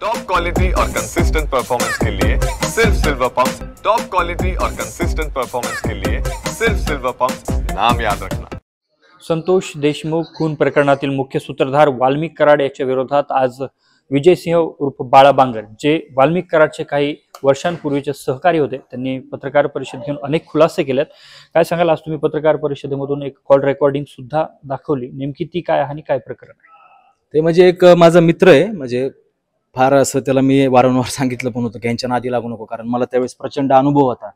Top quality और consistent performance के लिए सिर्फ सिल्वर पंप्स। टॉप क्वालिटी और कंसिस्टेंट परफॉर्मेंस के लिए सिर्फ सिल्वर पंप्स, नाम याद रखना। संतोष देशमुख खून प्रकरणातील मुख्य सूत्रधार वाल्मिक कराड याच्या विरोधात आज विजयसिंह उर्फ बाळा बांगर, जे वाल्मिक कराडचे काही वर्षांपूर्वीचे सहकारी होते, त्यांनी पत्रकार परिषद घेऊन अनेक खुलासे केलेत। काय सांगाल, आज तुम्ही पत्रकार परिषदेमधून एक कॉल रेकॉर्डिंग सुद्धा दाखवली, नेमकी ती काय आणि काय प्रकरण आहे? ते म्हणजे एक माझा मित्र आहे, म्हणजे फार असं त्याला मी वारंवार सांगितलं पण होतं की यांच्या नादी लागू नको, कारण मला त्यावेळेस प्रचंड अनुभव होता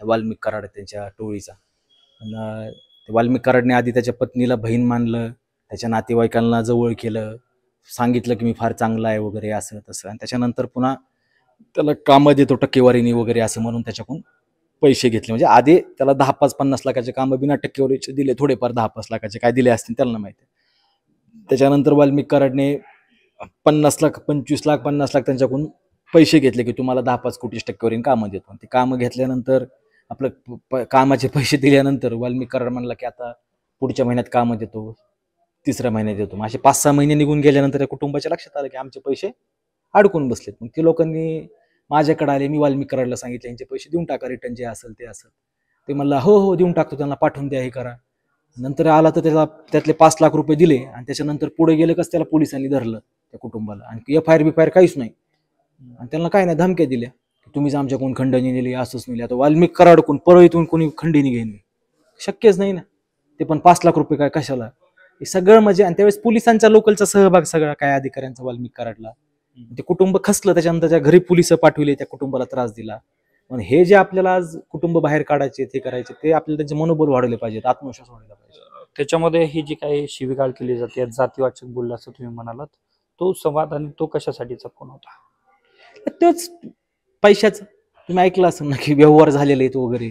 वाल्मिक कराड त्यांच्या टोळीचा। वाल्मिक कराडने आधी त्याच्या पत्नीला बहीण मानलं, त्याच्या नातेवाईकांना जवळ केलं, सांगितलं की मी फार चांगला आहे वगैरे असं तसं, आणि त्याच्यानंतर पुन्हा त्याला कामं देतो टक्केवारीने वगैरे असं म्हणून त्याच्याकडून पैसे घेतले। म्हणजे आधी त्याला 10-50 लाखाचे कामं बिना टक्केवारीचे दिले, थोडेफार 10-5 लाखाचे काय दिले असतील त्याला माहिती। त्याच्यानंतर वाल्मिक कराडने 50 लाख 25 लाख 50 लाख त्यांच्याकडून पैसे घेतले की तुम्हाला 10-5 कोटी टक्केवारीने कामं देतो। ते कामं घेतल्यानंतर आपलं कामाचे पैसे दिल्यानंतर वाल्मिक कराड म्हणला की आता पुढच्या महिन्यात कामं देतो, तिसऱ्या महिन्यात देतो। असे 5-6 महिने निघून गेल्यानंतर त्या कुटुंबाच्या लक्षात आलं की आमचे पैसे अडकून बसलेत। मग ते लोकांनी माझ्याकडे आले, मी वाल्मिक कराडला सांगितलं यांचे पैसे देऊन टाका, रिटर्न जे असेल ते असेल। ते म्हणला हो हो देऊन टाकतो, त्यांना पाठवून द्या, हे करा। नंतर आला तर त्याला त्यातले 5 लाख रुपये दिले, आणि त्याच्यानंतर पुढे गेलं कसं त्याला पोलिसांनी धरलं त्या कुटुंबाला, आणि FIR काहीच नाही, आणि त्यांना काय नाही धमक्या दिल्या की तुम्हीच आमच्याकडून खंडणी नेली, असंच नेली। आता वाल्मिक कराडकडून परळीतून कोणी खंडणी घेईन? शक्यच नाही ना, ते पण 5 लाख रुपये काय कशाला? हे सगळं म्हणजे, आणि त्यावेळेस पोलिसांचा लोकलचा सहभाग सगळा काय अधिकाऱ्यांचा वाल्मिक कराडला। ते कुटुंब खचलं, त्याच्यानंतर त्या घरी पोलिस पाठवले, त्या कुटुंबाला त्रास दिला। पण हे जे आपल्याला आज कुटुंब बाहेर काढायचे ते करायचे, ते आपल्याला त्यांचे मनोबल वाढवले पाहिजेत, आत्मविश्वास वाढवला पाहिजे। त्याच्यामध्ये ही जी काही शिवीगाळ केली जाते, जातीवाचक बोलला असं तुम्ही म्हणालात, तो संवाद आणि तो कशासाठीचा फोन होता? तोच पैशाचं, तुम्ही ऐकलं असेल ना की व्यवहार झालेले आहेत वगैरे,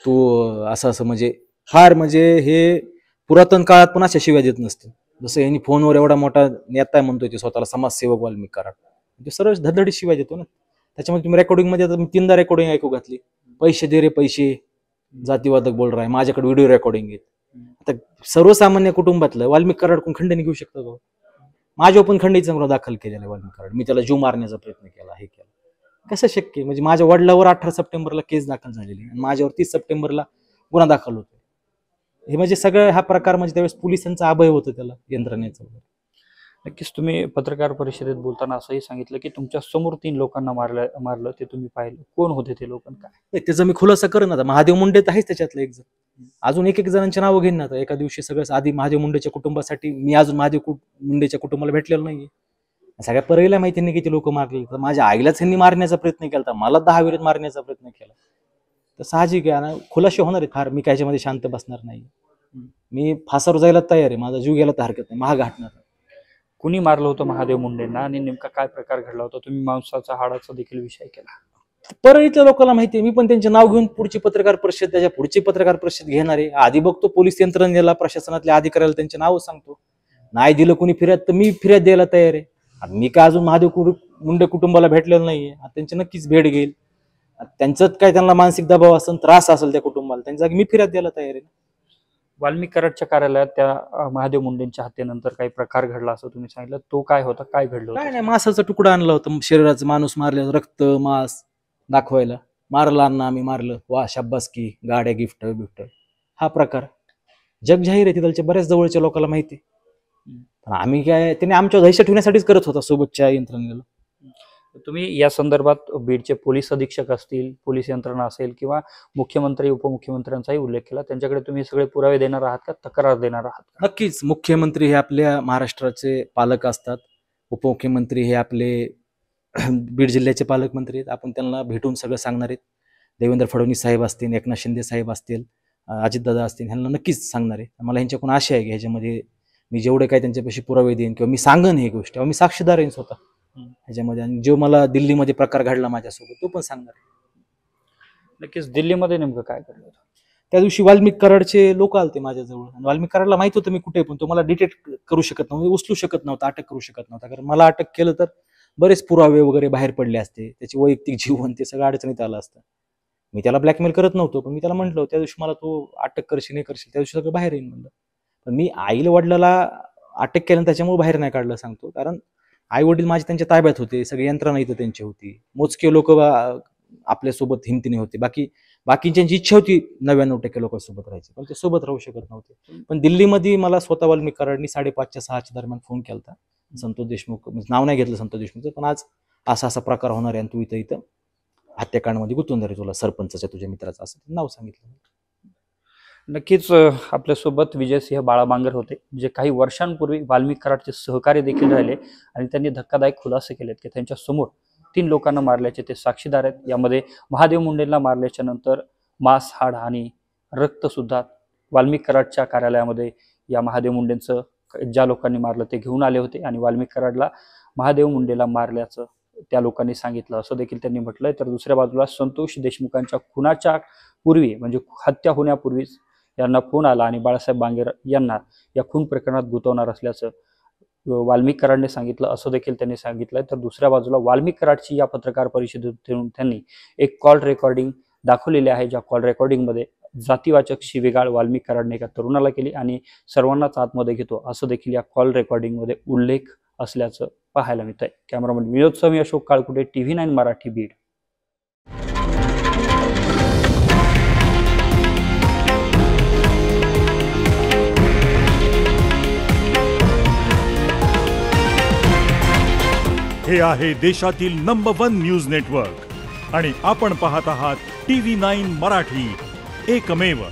तो असं असं म्हणजे फार म्हणजे हे पुरातन काळात पण अशा शिव्या देत नसते। जसं यांनी फोनवर एवढा मोठा नेता आहे म्हणतोय, ते स्वतःला समाजसेवक वाल्मिक कराड, ते सरळ धडधडी शिवाय देतो ना। त्याच्यामध्ये तुम्ही रेकॉर्डिंग मध्ये, आता मी 3दा रेकॉर्डिंग ऐकू घातली, पैसे दे रे पैसे, जातीवादक बोल रहा आहे, माझ्याकडे व्हिडिओ रेकॉर्डिंग आहेत। आता सर्वसामान्य कुटुंबातलं वाल्मिक कराडकडून खंडणी घेऊ शकतो का? माझ्यावर पण खंडणीचा गुन्हा दाखल केलेला वाल्मिक कराड, मी त्याला जीव मारण्याचा प्रयत्न केला, हे केला, कसं शक्य? म्हणजे माझ्या वडिलावर 18 सप्टेंबरला केस दाखल झालेली, आणि माझ्यावर 30 सप्टेंबरला गुन्हा दाखल होतो। हे म्हणजे सगळं हा प्रकार म्हणजे त्यावेळेस पोलिसांचा अभय होतं त्याला, यंत्रणेचं। नक्कीच तुम्ही पत्रकार परिषदेत बोलताना असंही सांगितलं की तुमच्या समोर 3 लोकांना मारलं ते तुम्ही पाहिलं, कोण होते ते लोक, काय? त्याचा मी खुलासा करेन आता। महादेव मुंडे तर आहेच त्याच्यातलं एक जण, अजून एक जणांची नावं घेईन ना आता एका दिवशी सगळं। आधी महादेव मुंडेच्या कुटुंबासाठी मी अजून महादेव मुंडेच्या कुटुंबाला भेटलेलो नाहीये, सगळ्या परळीला माहिती नाही किती लोक मारले। तर माझ्या आईलाच ह्यांनी मारण्याचा प्रयत्न केला, मला 10 विरोध मारण्याचा प्रयत्न केला, तर साहजिक आहे ना, खुलासे होणार आहे फार। मी काय याच्यामध्ये शांत बसणार नाही, मी फासावर जायला तयार आहे, माझा जीव गेला तर हरकत नाही, महाग हटणार। कुणी मारलं होतं महादेव मुंडेंना, आणि नेमका काय प्रकार घडला होता? तुम्ही मांसाचा हाडाचा देखील विषय केला। परळीतल्या लोकांना माहिती आहे, मी पण त्यांचे नाव घेऊन पुढची पत्रकार परिषद, त्याच्या पुढची पत्रकार परिषद घेणार आहे। आधी बघतो पोलीस यंत्रणेला, प्रशासनातल्या अधिकाऱ्याला त्यांचे नाव सांगतो, नाही दिलं कोणी फिर्याद तर मी फिर्याद द्यायला तयार आहे। मी काय अजून महादेव मुंडे कुटुंबाला भेटलेलं नाहीये, त्यांची नक्कीच भेट घेईल। त्यांचं काय त्यांना मानसिक दबाव असेल, त्रास असेल त्या कुटुंबाला, त्यांच्या मी फिर्याद द्यायला तयार आहे। वाल्मिक कराडच्या कार्यालयात त्या महादेव मुंडेंच्या हत्येनंतर काही प्रकार घडला असं तुम्ही सांगितलं, तो काय होता, काय घडलं काय होतं? नाही, मांसाचा तुकडा आणला होता, शरीराचं माणूस मारले, रक्त मांस दाखवायला, मारला अण्णा आम्ही मारलं, वा शाब्बासकी, गाड्या गिफ्ट बिफ्ट, हा प्रकार जगजाहीर आहे, तिथलच्या बऱ्याच जवळच्या लोकांना माहिती। आम्ही काय, त्याने आमच्यावर दहशत ठेवण्यासाठीच करत होता सोबतच्या यंत्रणेला। तुम्ही या संदर्भात बीडचे पोलीस अधीक्षक असतील, पोलीस यंत्रणा असेल, किंवा मुख्यमंत्री उपमुख्यमंत्र्यांचाही उल्लेख केला, त्यांच्याकडे तुम्ही सगळे पुरावे देणार आहात का, तक्रार देणार आहात का? नक्कीच, मुख्यमंत्री हे आपल्या महाराष्ट्राचे पालक असतात, उपमुख्यमंत्री हे आपले बीड जिल्ह्याचे पालकमंत्री आहेत, आपण त्यांना भेटून सगळं सांगणार आहेत। देवेंद्र फडणवीस साहेब असतील, एकनाथ शिंदे साहेब असतील, अजितदादा असतील, ह्यांना नक्कीच सांगणार आहे। मला ह्यांच्याकडून आशा आहे की ह्याच्यामध्ये मी जेवढे काही त्यांच्यापाशी पुरावे देईन किंवा मी सांगन हे गोष्ट, मी साक्षीदार आहे स्वतः ह्याच्यामध्ये, आणि जो मला दिल्लीमध्ये प्रकार घडला माझ्यासोबत तो पण सांगणार आहे। नक्कीच, दिल्लीमध्ये नेमकं काय घडलं होतं? त्या दिवशी वाल्मिक कराडचे लोक आलते माझ्याजवळ, आणि वाल्मिक कराडला माहित होतं मी कुठे, पण तो मला डिटेक्ट करू शकत नव्हता, उचलू शकत नव्हता, अटक करू शकत नव्हता, कारण मला अटक केलं तर बरेच पुरावे वगैरे बाहेर पडले असते, त्याची वैयक्तिक जीवन ते सगळं अडचणीत आलं असतं। मी त्याला ब्लॅकमेल करत नव्हतो, पण मी त्याला म्हटलं त्या दिवशी मला तो अटक करशील नाही करशील, त्या दिवशी सगळं बाहेर येईल म्हणलं। पण मी आईला वडिलाला अटक केलं त्याच्यामुळे बाहेर नाही काढलं सांगतो, कारण आई वडील माझे त्यांच्या ताब्यात होते, सगळी यंत्रणा इथं त्यांची होती, मोजके लोक आपल्यासोबत हिमतीने होते. बाकीच्यांची इच्छा होती 99% लोकांसोबत राहायची, पण ते सोबत राहू शकत नव्हते. पण दिल्लीमध्ये मला स्वतः वाल्मिक कराडनी 5:30-6च्या दरम्यान फोन केला. संतोष देशमुख, नाव नाही घेतलं संतोष देशमुखचं, पण आज असा प्रकार होणार आहे आणि तू इथं हत्याकांडमध्ये गुंतून जाईल, तुला सरपंचाच्या तुझ्या मित्राचं असं नाव सांगितलं. नक्कीच आपल्यासोबत विजयसिंह बाळाबांगर होते, जे काही वर्षांपूर्वी वाल्मिक कराडचे सहकारी देखील राहिले आणि त्यांनी धक्कादायक खुलासे केलेत की त्यांच्या समोर 3 लोकांना मारल्याचे ते साक्षीदार आहेत. यामध्ये महादेव मुंडेंना मारल्याच्या नंतर मांस, हाड आणि रक्त सुद्धा वाल्मिक कराडच्या कार्यालयामध्ये या महादेव मुंडेंचं ज्या लोकांनी मारलं ते घेऊन आले होते आणि वाल्मिक कराडला महादेव मुंडेला मारल्याचं त्या लोकांनी सांगितलं असं देखील त्यांनी म्हटलंय. तर दुसऱ्या बाजूला संतोष देशमुखांच्या खुनाच्या पूर्वी म्हणजे हत्या होण्यापूर्वीच यांना फोन आला आणि बाळासाहेब बांगर यांना या खून प्रकरणात गुंतवणार असल्याचं वाल्मिक कराडने सांगितलं असं देखील त्यांनी सांगितलंय. तर दुसऱ्या बाजूला वाल्मिक कराडची या पत्रकार परिषदेतून त्यांनी एक कॉल रेकॉर्डिंग दाखवलेली आहे, ज्या कॉल रेकॉर्डिंगमध्ये जातीवाचक शिवीगाळ वाल्मिक कराडने एका तरुणाला केली आणि सर्वांनाच आतमध्ये घेतो असं देखील या कॉल रेकॉर्डिंगमध्ये उल्लेख असल्याचं पाहायला मिळतंय. कॅमेरामन विनोद स्वामी, अशोक काळकुटे, TV9 मराठी, बीड. हे आहे देशातील नंबर 1 न्यूज नेटवर्क आणि आपण पाहत आहात TV9 मराठी, एकमेव.